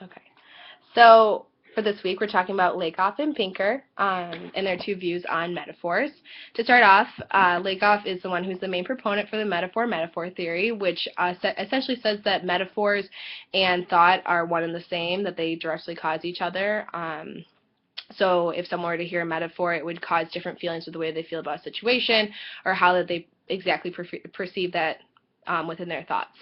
Okay. So for this week, we're talking about Lakoff and Pinker and their two views on metaphors. To start off, Lakoff is the one who's the main proponent for the metaphor theory, which essentially says that metaphors and thought are one and the same, that they directly cause each other. So if someone were to hear a metaphor, it would cause different feelings with the way they feel about a situation or how that they exactly perceive that within their thoughts.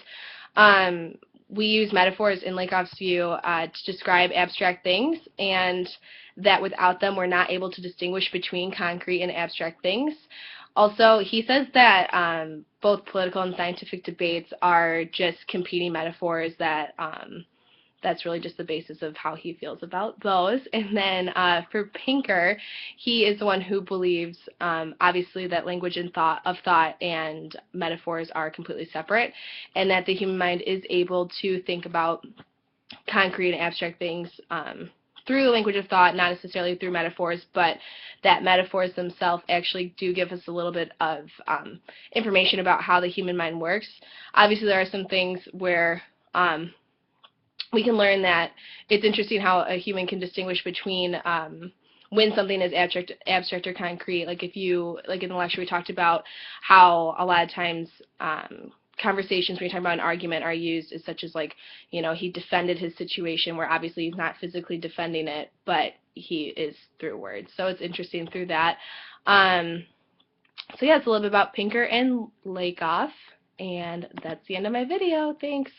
We use metaphors in Lakoff's view to describe abstract things, and that without them we're not able to distinguish between concrete and abstract things. Also, he says that both political and scientific debates are just competing metaphors that that's really just the basis of how he feels about those. And then for Pinker, he is the one who believes, obviously, that language and thought and metaphors are completely separate, and that the human mind is able to think about concrete and abstract things through the language of thought, not necessarily through metaphors, but that metaphors themselves actually do give us a little bit of information about how the human mind works. Obviously, there are some things where we can learn that it's interesting how a human can distinguish between when something is abstract or concrete. Like like in the lecture we talked about how a lot of times conversations when you're talking about an argument are used as such as like, he defended his situation, where obviously he's not physically defending it, but he is through words. So it's interesting through that. So yeah, it's a little bit about Pinker and Lakoff, and that's the end of my video. Thanks.